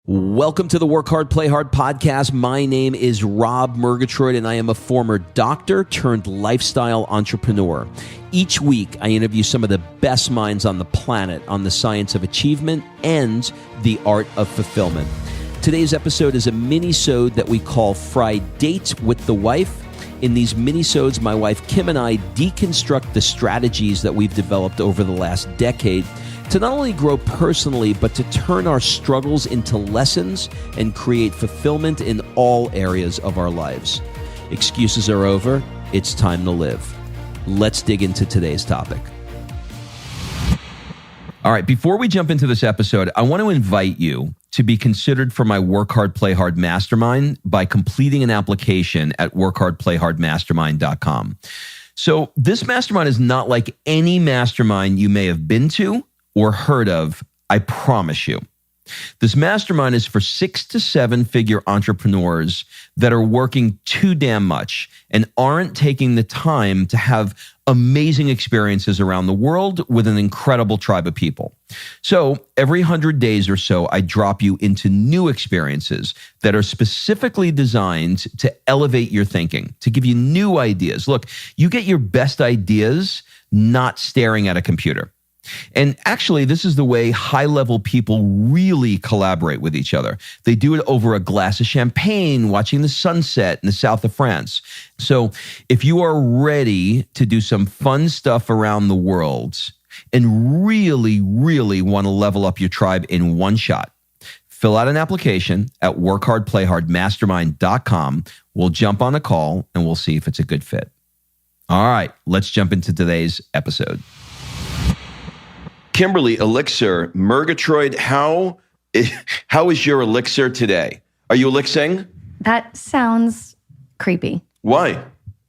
Welcome to the Work Hard, Play Hard podcast. My name is Rob Murgatroyd, and I am a former doctor turned lifestyle entrepreneur. Each week, I interview some of the best minds on the planet on the science of achievement and the art of fulfillment. Today's episode is a mini-sode that we call Fri-Date with the Wife. In these mini-sodes, my wife Kim and I deconstruct the strategies that we've developed over the last decade to not only grow personally, but to turn our struggles into lessons and create fulfillment in all areas of our lives. Excuses are over. It's time to live. Let's dig into today's topic. All right, before we jump into this episode, I want to invite you to be considered for my Work Hard, Play Hard Mastermind by completing an application at workhardplayhardmastermind.com. So this mastermind is not like any mastermind you may have been to or heard of, I promise you. This mastermind is for 6 to 7 figure entrepreneurs that are working too damn much and aren't taking the time to have amazing experiences around the world with an incredible tribe of people. So every 100 days or so, I drop you into new experiences that are specifically designed to elevate your thinking, to give you new ideas. Look, you get your best ideas not staring at a computer. And actually, this is the way high-level people really collaborate with each other. They do it over a glass of champagne, watching the sunset in the south of France. So if you are ready to do some fun stuff around the world and really, really want to level up your tribe in one shot, fill out an application at workhardplayhardmastermind.com. We'll jump on a call and we'll see if it's a good fit. All right, let's jump into today's episode. Kimberly, Elixir, Murgatroyd, how is your elixir today? Are you elixing? That sounds creepy. Why?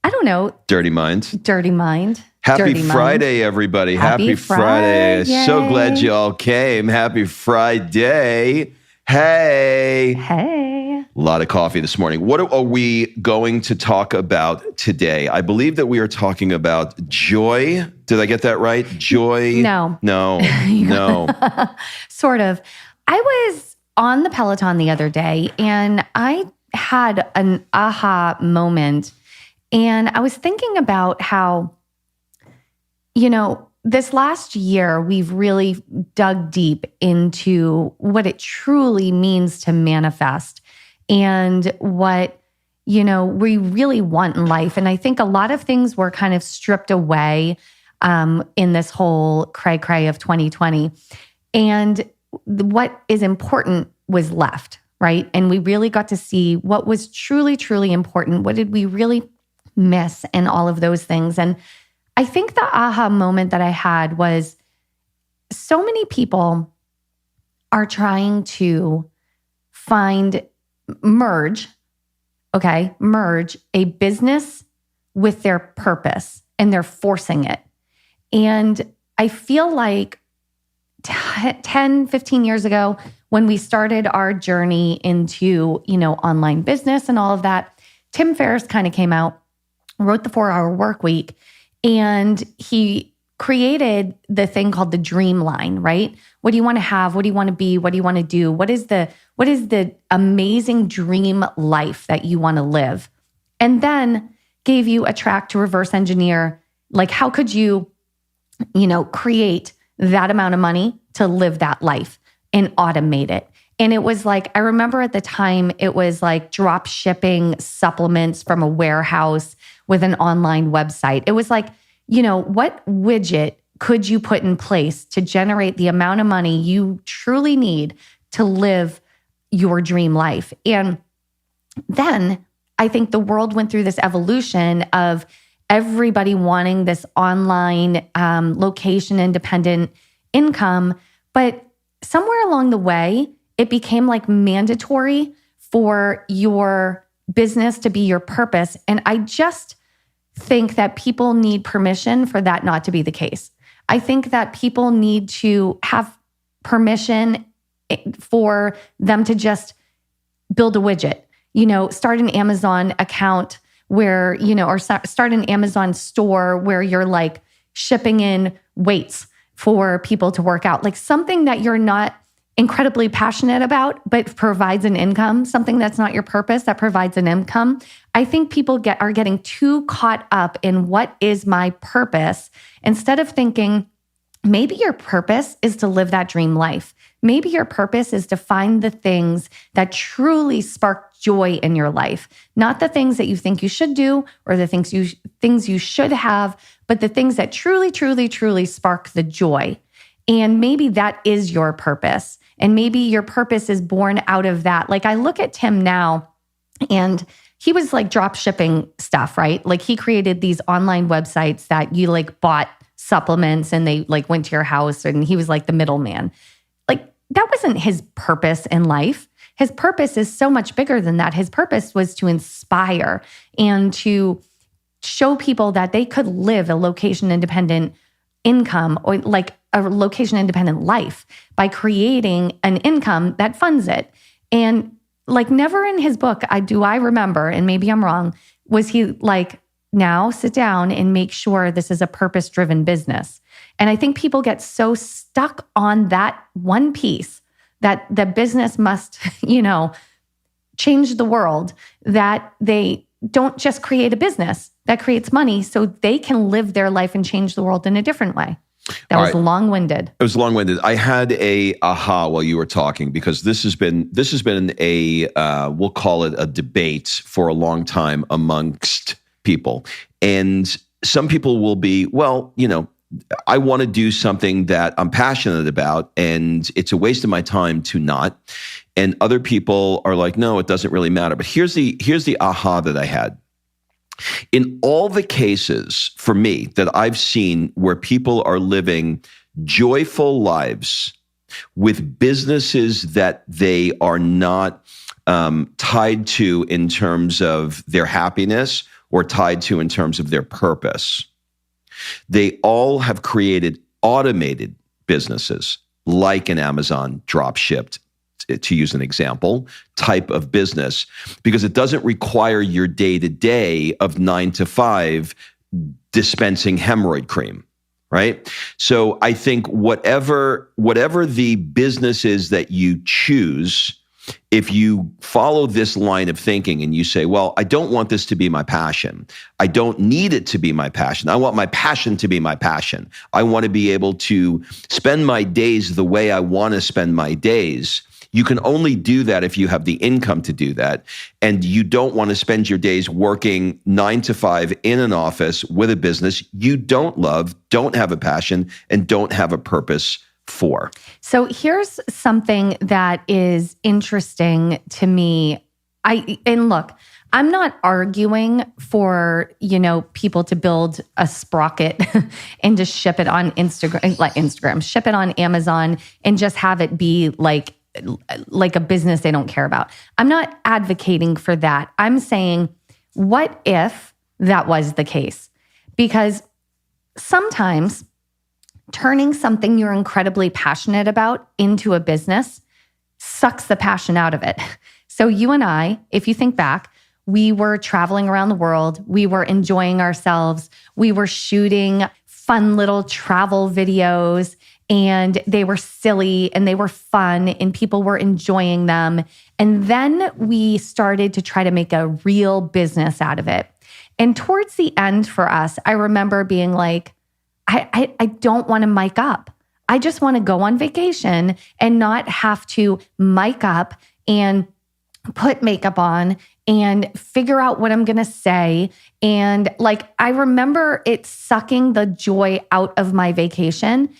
I don't know. Dirty mind. Dirty mind. Happy Dirty Friday, mind. everybody. Happy Friday. Friday. So glad you all came. Happy Friday. Hey. Hey. A lot of coffee this morning. What are we going to talk about today? I believe that we are talking about joy. Did I get that right? Joy? No. Sort of. I was on the Peloton the other day and I had an aha moment. And I was thinking about how, this last year, we've really dug deep into what it truly means to manifest and what, we really want in life. And I think a lot of things were kind of stripped away in this whole cray-cray of 2020. And what is important was left, right? And we really got to see what was truly, truly important. What did we really miss and all of those things? And I think the aha moment that I had was so many people are trying to merge a business with their purpose, and they're forcing it. And I feel like 10, 15 years ago, when we started our journey into, online business and all of that, Tim Ferriss kind of came out, wrote the 4-Hour Work Week, and he created the thing called the dream line, right? What do you want to have? What do you want to be? What do you want to do? What is the amazing dream life that you want to live? And then gave you a track to reverse engineer. Like, how could you, create that amount of money to live that life and automate it? And it was like, I remember at the time, it was like drop shipping supplements from a warehouse with an online website. It was like, what widget could you put in place to generate the amount of money you truly need to live your dream life? And then I think the world went through this evolution of everybody wanting this online location independent income. But somewhere along the way, it became like mandatory for your business to be your purpose. And I just think that people need permission for that not to be the case. I think that people need to have permission for them to just build a widget, start an Amazon account where, or start an Amazon store where you're like shipping in weights for people to work out, like something that you're not incredibly passionate about, but provides an income, something that's not your purpose that provides an income. I think people are getting too caught up in what is my purpose instead of thinking, maybe your purpose is to live that dream life. Maybe your purpose is to find the things that truly spark joy in your life, not the things that you think you should do or the things you should have, but the things that truly, truly, truly spark the joy. And maybe that is your purpose. And maybe your purpose is born out of that. Like I look at Tim now, and he was like drop shipping stuff, right? Like he created these online websites that you like bought supplements and they like went to your house, and he was like the middleman. Like that wasn't his purpose in life. His purpose is so much bigger than that. His purpose was to inspire and to show people that they could live a location independent income or like a location independent life by creating an income that funds it. And like never in his book, I remember, and maybe I'm wrong, was he like, now sit down and make sure this is a purpose-driven business. And I think people get so stuck on that one piece that the business must, change the world, that they don't just create a business that creates money so they can live their life and change the world in a different way. That was long-winded. It was long-winded. I had a aha while you were talking, because this has been a we'll call it a debate for a long time amongst people. And some people will be, well, I want to do something that I'm passionate about, and it's a waste of my time to not. And other people are like, no, it doesn't really matter. But here's the aha that I had. In all the cases for me that I've seen where people are living joyful lives with businesses that they are not tied to in terms of their happiness or tied to in terms of their purpose, they all have created automated businesses like an Amazon drop shipped, to use an example, type of business, because it doesn't require your day-to-day of 9 to 5 dispensing hemorrhoid cream, right? So I think whatever the business is that you choose, if you follow this line of thinking and you say, well, I don't want this to be my passion. I don't need it to be my passion. I want my passion to be my passion. I want to be able to spend my days the way I want to spend my days. You can only do that if you have the income to do that. And you don't want to spend your days working 9 to 5 in an office with a business you don't love, don't have a passion, and don't have a purpose for. So here's something that is interesting to me. Look, I'm not arguing for, people to build a sprocket and just ship it on Instagram, ship it on Amazon and just have it be like a business they don't care about. I'm not advocating for that. I'm saying, what if that was the case? Because sometimes turning something you're incredibly passionate about into a business sucks the passion out of it. So you and I, if you think back, we were traveling around the world. We were enjoying ourselves. We were shooting fun little travel videos, and they were silly and they were fun and people were enjoying them. And then we started to try to make a real business out of it. And towards the end for us, I remember being like, I don't want to mic up. I just want to go on vacation and not have to mic up and put makeup on and figure out what I'm going to say. And I remember it sucking the joy out of my vacation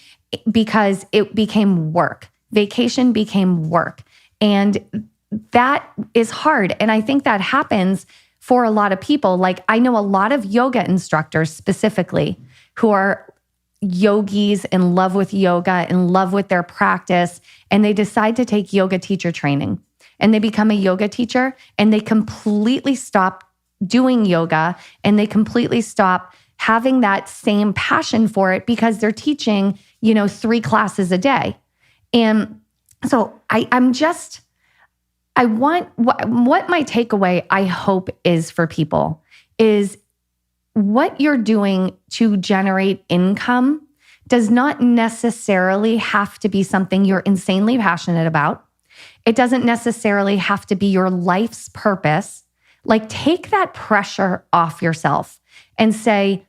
because it became work. Vacation became work. And that is hard. And I think that happens for a lot of people. I know a lot of yoga instructors specifically who are yogis in love with yoga, in love with their practice, and they decide to take yoga teacher training. And they become a yoga teacher and they completely stop doing yoga and they completely stop having that same passion for it because they're teaching, 3 classes a day. And so what my takeaway, I hope, is for people is what you're doing to generate income does not necessarily have to be something you're insanely passionate about. It doesn't necessarily have to be your life's purpose. Like, take that pressure off yourself and say,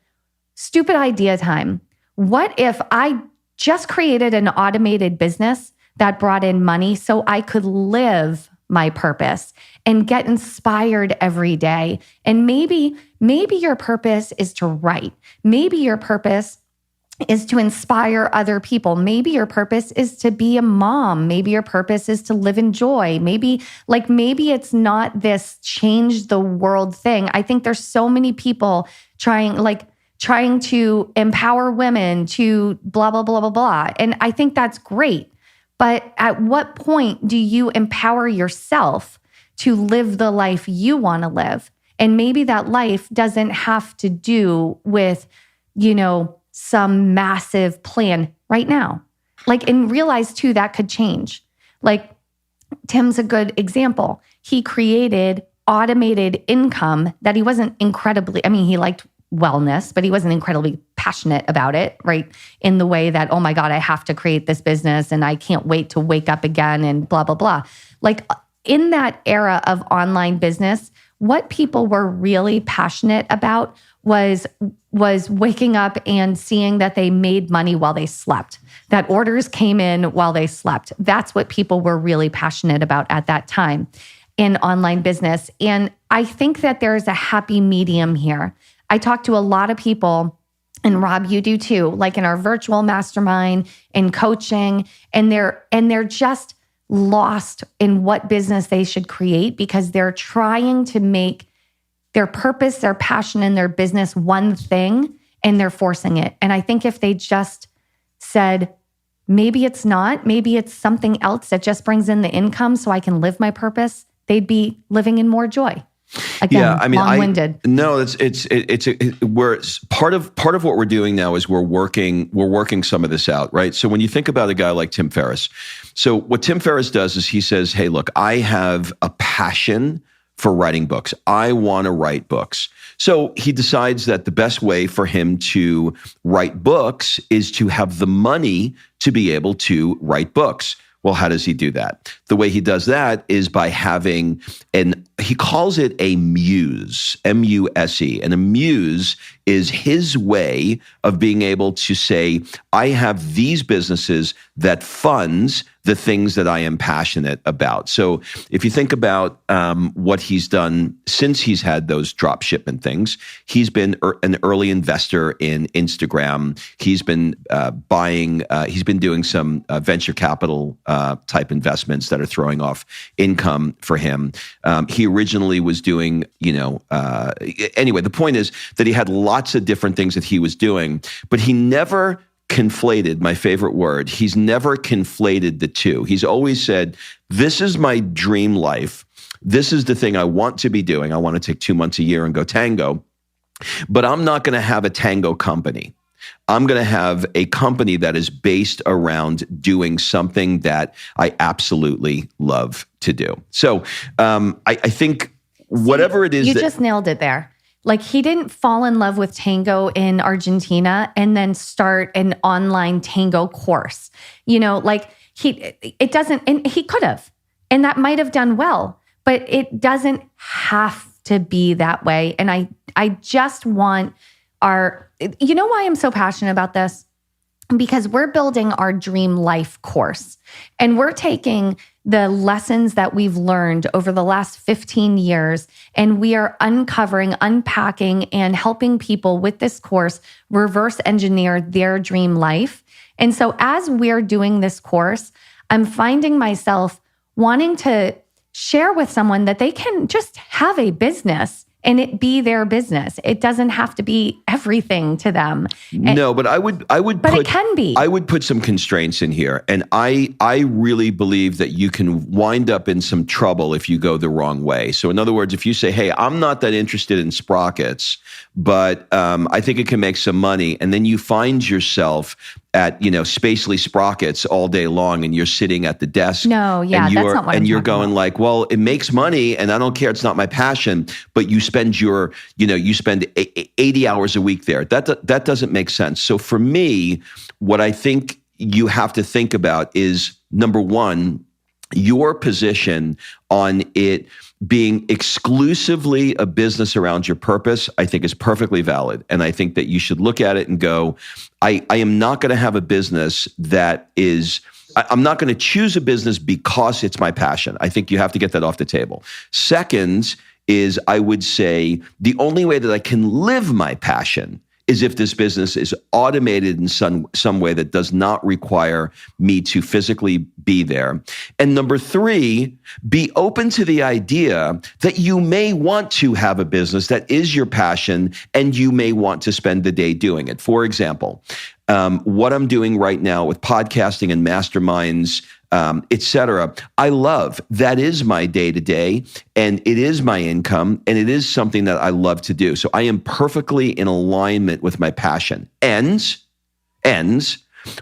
stupid idea time. What if I just created an automated business that brought in money so I could live my purpose and get inspired every day? And maybe your purpose is to write. Maybe your purpose is to inspire other people. Maybe your purpose is to be a mom. Maybe your purpose is to live in joy. Maybe it's not this change the world thing. I think there's so many people trying to empower women to blah, blah, blah, blah, blah. And I think that's great. But at what point do you empower yourself to live the life you want to live? And maybe that life doesn't have to do with, some massive plan right now. And realize too, that could change. Tim's a good example. He created automated income that he wasn't he liked wellness, but he wasn't incredibly passionate about it, right? In the way that, oh my God, I have to create this business and I can't wait to wake up again and blah, blah, blah. In that era of online business, what people were really passionate about was waking up and seeing that they made money while they slept, that orders came in while they slept. That's what people were really passionate about at that time in online business. And I think that there's a happy medium here. I talk to a lot of people, and Rob, you do too, in our virtual mastermind and coaching, and they're just lost in what business they should create because they're trying to make their purpose, their passion, and their business one thing, and they're forcing it. And I think if they just said, maybe it's not, maybe it's something else that just brings in the income so I can live my purpose, they'd be living in more joy. Again, long-winded. We're part of what we're doing now is we're working some of this out, right? So when you think about a guy like Tim Ferriss, so what Tim Ferriss does is he says, hey, look, I have a passion for writing books. I want to write books. So he decides that the best way for him to write books is to have the money to be able to write books. Well, how does he do that? The way he does that is by having he calls it a muse, M-U-S-E. And a muse is his way of being able to say, I have these businesses that funds the things that I am passionate about. So if you think about what he's done since he's had those drop shipment things, he's been an early investor in Instagram. He's been he's been doing some venture capital type investments that are throwing off income for him. He originally was doing, anyway, the point is that he had lots of different things that he was doing, but he never conflated, my favorite word, he's never conflated the two. He's always said, this is my dream life. This is the thing I want to be doing. I want to take 2 months a year and go tango, but I'm not going to have a tango company. I'm going to have a company that is based around doing something that I absolutely love to do. So I think whatever it is. You just nailed it there. He didn't fall in love with tango in Argentina and then start an online tango course. It doesn't, and he could have, and that might have done well, but it doesn't have to be that way. And I just want why I'm so passionate about this? Because we're building our dream life course, and we're taking the lessons that we've learned over the last 15 years, and we are uncovering, unpacking, and helping people with this course reverse engineer their dream life. And so as we're doing this course, I'm finding myself wanting to share with someone that they can just have a business and it be their business. It doesn't have to be everything to them. No, but I would it can be. I would put some constraints in here. And I really believe that you can wind up in some trouble if you go the wrong way. So in other words, if you say, hey, I'm not that interested in sprockets, but I think it can make some money. And then you find yourself Spacely Sprockets all day long, and you're sitting at the desk. No, yeah, and that's not what I'm you're talking going about. like, well, it makes money, and I don't care. It's not my passion. But you spend 80 hours a week there. That doesn't make sense. So for me, what I think you have to think about is, number one, your position on it being exclusively a business around your purpose, I think is perfectly valid. And I think that you should look at it and go, I am not going to have a business that is, I'm not going to choose a business because it's my passion. I think you have to get that off the table. Second is, I would say the only way that I can live my passion is if this business is automated in some way that does not require me to physically be there. And number three, be open to the idea that you may want to have a business that is your passion, and you may want to spend the day doing it. For example, what I'm doing right now with podcasting and masterminds, et cetera, I love. That is my day-to-day, and it is my income, and it is something that I love to do. So I am perfectly in alignment with my passion. And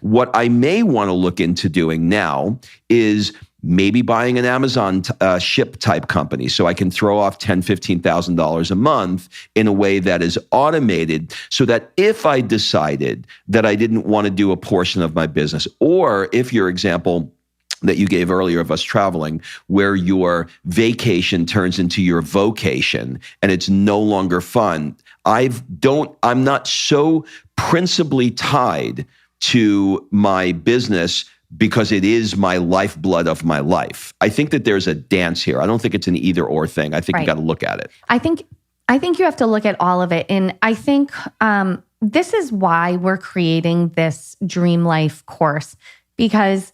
what I may want to look into doing now is maybe buying an Amazon ship type company, so I can throw off $10,000, $15,000 a month in a way that is automated, so that if I decided that I didn't want to do a portion of my business, or if your example that you gave earlier of us traveling, where your vacation turns into your vocation and it's no longer fun, I'm not so principally tied to my business because it is my lifeblood of my life. I think that there's a dance here. I don't think it's an either or thing. I think Right. You got to look at it. I think you have to look at all of it. And I think this is why we're creating this Dream Life course, because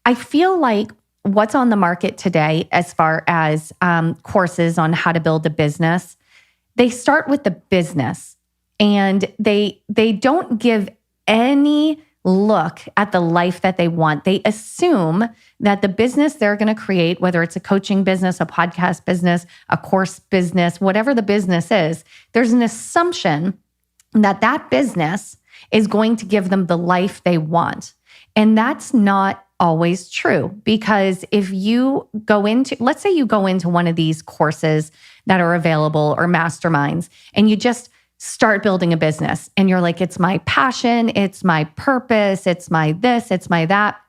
I feel like what's on the market today, as far as courses on how to build a business, they start with the business, and they don't give any look at the life that they want. They assume that the business they're going to create, whether it's a coaching business, a podcast business, a course business, whatever the business is, there's an assumption that that business is going to give them the life they want. And that's not always true, because if you go into, let's say you go into one of these courses that are available or masterminds, and you just start building a business and you're like, it's my passion, it's my purpose, it's my this, it's my that.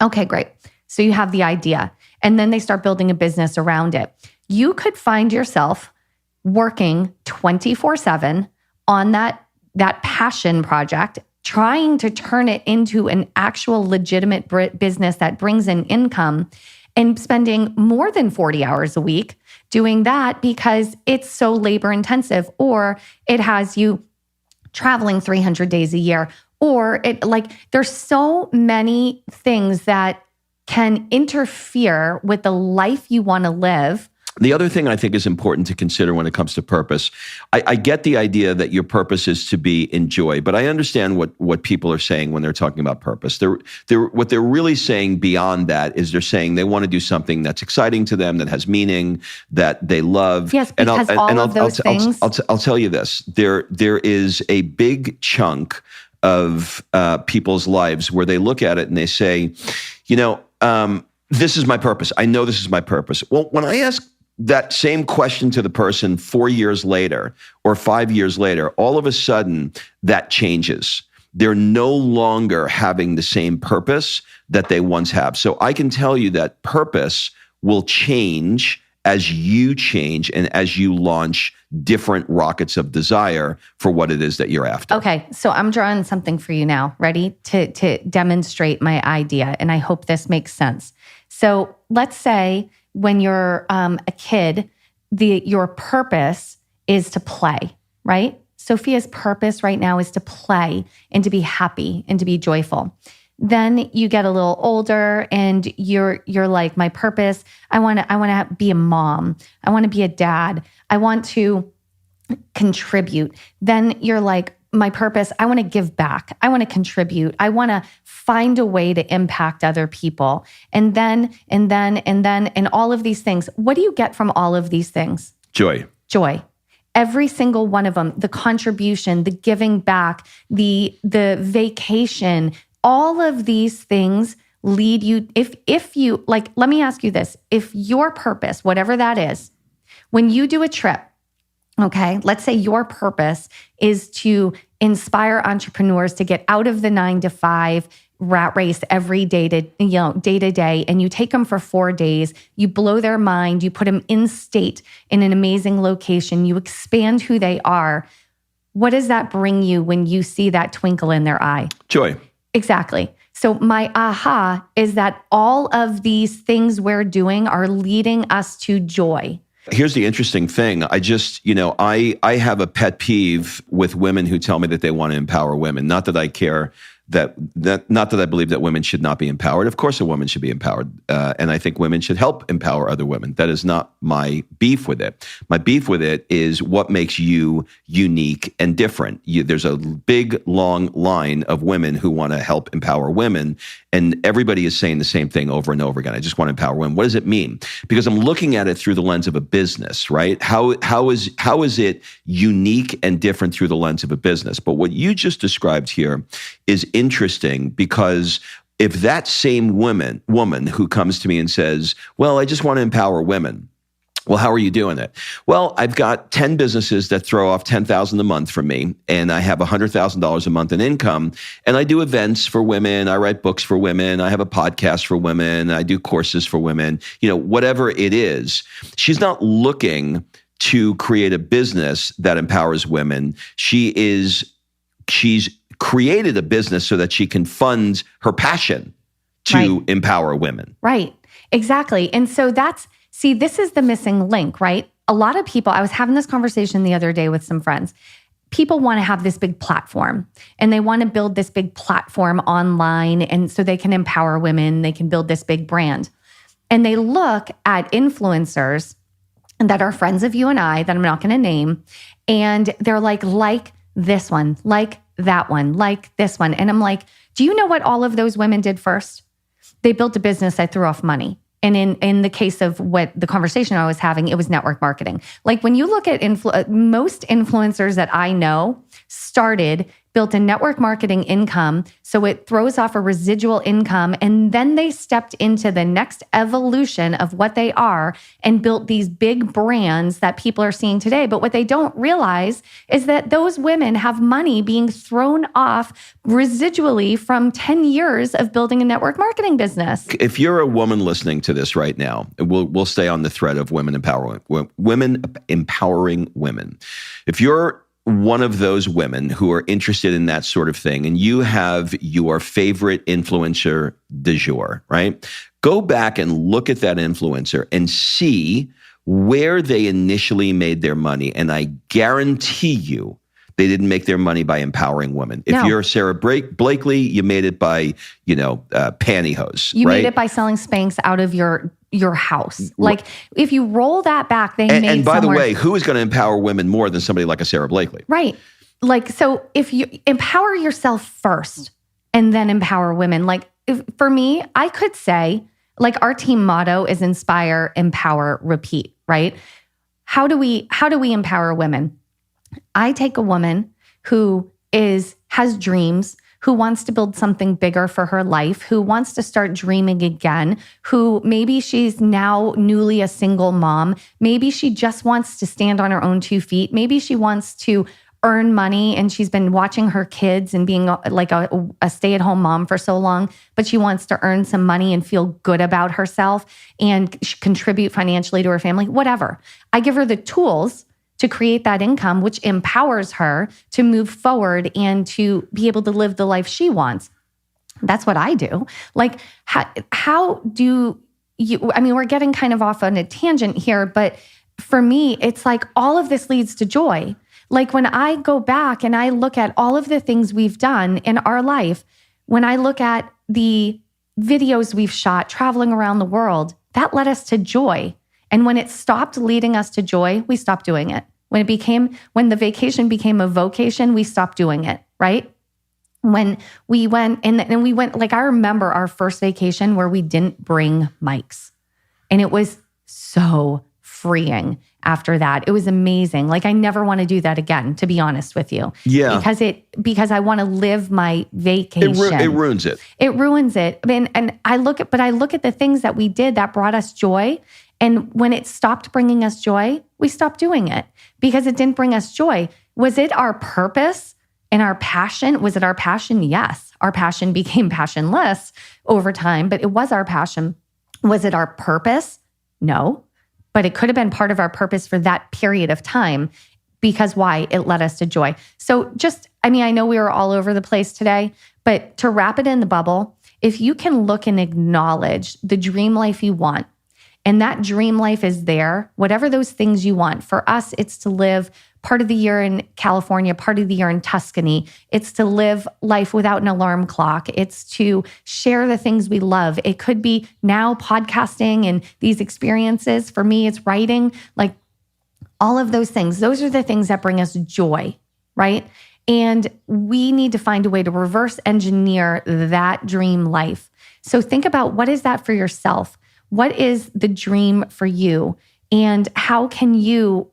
Okay, great. So you have the idea, and then they start building a business around it. You could find yourself working 24/7 on that passion project, trying to turn it into an actual legitimate business that brings in income, and spending more than 40 hours a week doing that because it's so labor intensive, or it has you traveling 300 days a year, or there's so many things that can interfere with the life you want to live. The other thing I think is important to consider when it comes to purpose, I get the idea that your purpose is to be enjoyed, but I understand what people are saying when they're talking about purpose. What they're really saying beyond that is they're saying they want to do something that's exciting to them, that has meaning, that they love. Yes, because I'll tell you this. There is a big chunk of people's lives where they look at it and they say, this is my purpose. I know this is my purpose. Well, when I ask that same question to the person 4 years later or 5 years later, all of a sudden that changes. They're no longer having the same purpose that they once have. So I can tell you that purpose will change as you change and as you launch different rockets of desire for what it is that you're after. Okay, so I'm drawing something for you now, ready to demonstrate my idea, and I hope this makes sense. So let's say when you're a kid, your purpose is to play, right? Sophia's purpose right now is to play and to be happy and to be joyful. Then you get a little older and you're like, my purpose, I want to be a mom. I want to be a dad. I want to contribute. Then you're like, my purpose, I want to give back. I want to contribute. I want to find a way to impact other people. And then all of these things. What do you get from all of these things? Joy. every single one of them, the contribution, the giving back, the vacation, all of these things lead you, if you, like, let me ask you this, if your purpose, whatever that is, when you do a trip, okay, let's say your purpose is to inspire entrepreneurs to get out of the 9-to-5 rat race every day to day, and you take them for 4 days, you blow their mind, you put them in state in an amazing location, you expand who they are. What does that bring you when you see that twinkle in their eye? Joy. Exactly. So my aha is that all of these things we're doing are leading us to joy. Here's the interesting thing. I have a pet peeve with women who tell me that they want to empower women. Not that I care not that I believe that women should not be empowered. Of course, a woman should be empowered. And I think women should help empower other women. That is not my beef with it. My beef with it is what makes you unique and different. There's a big, long line of women who want to help empower women. And everybody is saying the same thing over and over again. I just want to empower women. What does it mean? Because I'm looking at it through the lens of a business, right? How is it unique and different through the lens of a business? But what you just described here is interesting, because if that same woman who comes to me and says, well, I just want to empower women. Well, how are you doing it? Well, I've got 10 businesses that throw off $10,000 a month from me, and I have $100,000 a month in income, and I do events for women, I write books for women, I have a podcast for women, I do courses for women, whatever it is. She's not looking to create a business that empowers women. She's created a business so that she can fund her passion to empower women. Right. Exactly. And so this is the missing link, right? A lot of people, I was having this conversation the other day with some friends. People want to have this big platform, and they want to build this big platform online, and so they can empower women, they can build this big brand. And they look at influencers that are friends of you and I, that I'm not going to name, and they're like this one, like that one, like this one. And I'm like, do you know what all of those women did first? They built a business that threw off money. And in the case of what the conversation I was having, it was network marketing. Like when you look at most influencers that I know built a network marketing income, so it throws off a residual income, and then they stepped into the next evolution of what they are and built these big brands that people are seeing today. But what they don't realize is that those women have money being thrown off residually from 10 years of building a network marketing business. If you're a woman listening to this right now, we'll stay on the thread of women empowering women. If you're one of those women who are interested in that sort of thing, and you have your favorite influencer du jour, right? Go back and look at that influencer and see where they initially made their money. And I guarantee you, they didn't make their money by empowering women. If you're Sarah Blakely, you made it by, pantyhose. You right? made it by selling Spanx out of your house. Like if you roll that back, and by the way, who is going to empower women more than somebody like a Sarah Blakely? Right. Like, so if you empower yourself first and then empower women, for me, I could say, our team motto is inspire, empower, repeat, right? How do we empower women? I take a woman who has dreams, who wants to build something bigger for her life, who wants to start dreaming again, who maybe she's now newly a single mom. Maybe she just wants to stand on her own 2 feet. Maybe she wants to earn money, and she's been watching her kids and being like a stay-at-home mom for so long, but she wants to earn some money and feel good about herself and contribute financially to her family, whatever. I give her the tools to create that income, which empowers her to move forward and to be able to live the life she wants. That's what I do. How do you, we're getting kind of off on a tangent here, but for me, it's like all of this leads to joy. Like when I go back and I look at all of the things we've done in our life, when I look at the videos we've shot traveling around the world, that led us to joy. And when it stopped leading us to joy, we stopped doing it. When the vacation became a vocation, we stopped doing it, right? When we went, I remember our first vacation where we didn't bring mics. And it was so freeing after that. It was amazing. Like I never want to do that again, to be honest with you. Yeah. Because I want to live my vacation. It ruins it. It ruins it. I mean, and I look at the things that we did that brought us joy. And when it stopped bringing us joy, we stopped doing it because it didn't bring us joy. Was it our purpose and our passion? Was it our passion? Yes. Our passion became passionless over time, but it was our passion. Was it our purpose? No, but it could have been part of our purpose for that period of time because why? It led us to joy. So I know we were all over the place today, but to wrap it in the bubble, if you can look and acknowledge the dream life you want, and that dream life is there, whatever those things you want. For us, it's to live part of the year in California, part of the year in Tuscany. It's to live life without an alarm clock. It's to share the things we love. It could be now podcasting and these experiences. For me, it's writing, like all of those things. Those are the things that bring us joy, right? And we need to find a way to reverse engineer that dream life. So think about what is that for yourself? What is the dream for you? And how can you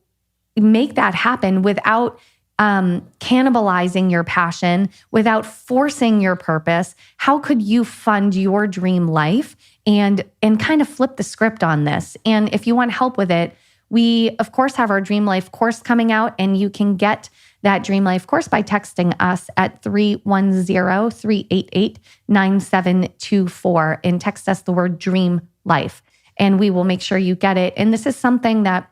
make that happen without cannibalizing your passion, without forcing your purpose? How could you fund your dream life and kind of flip the script on this? And if you want help with it, we, of course, have our Dream Life course coming out, and you can get that Dream Life course by texting us at 310-388-9724 and text us the word Dream Life, and we will make sure you get it. And this is something that,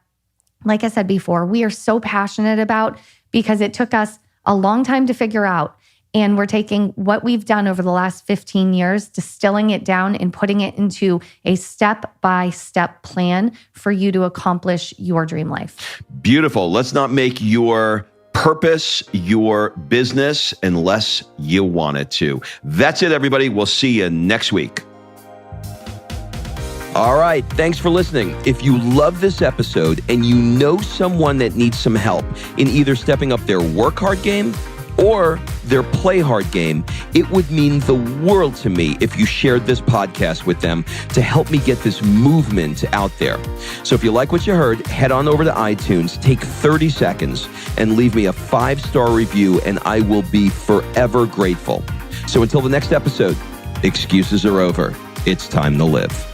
like I said before, we are so passionate about because it took us a long time to figure out. And we're taking what we've done over the last 15 years, distilling it down and putting it into a step-by-step plan for you to accomplish your dream life. Beautiful. Let's not make your purpose your business unless you want it to. That's it, everybody. We'll see you next week. All right. Thanks for listening. If you love this episode and you know someone that needs some help in either stepping up their work hard game or their play hard game, it would mean the world to me if you shared this podcast with them to help me get this movement out there. So if you like what you heard, head on over to iTunes, take 30 seconds and leave me a 5-star review, and I will be forever grateful. So until the next episode, excuses are over. It's time to live.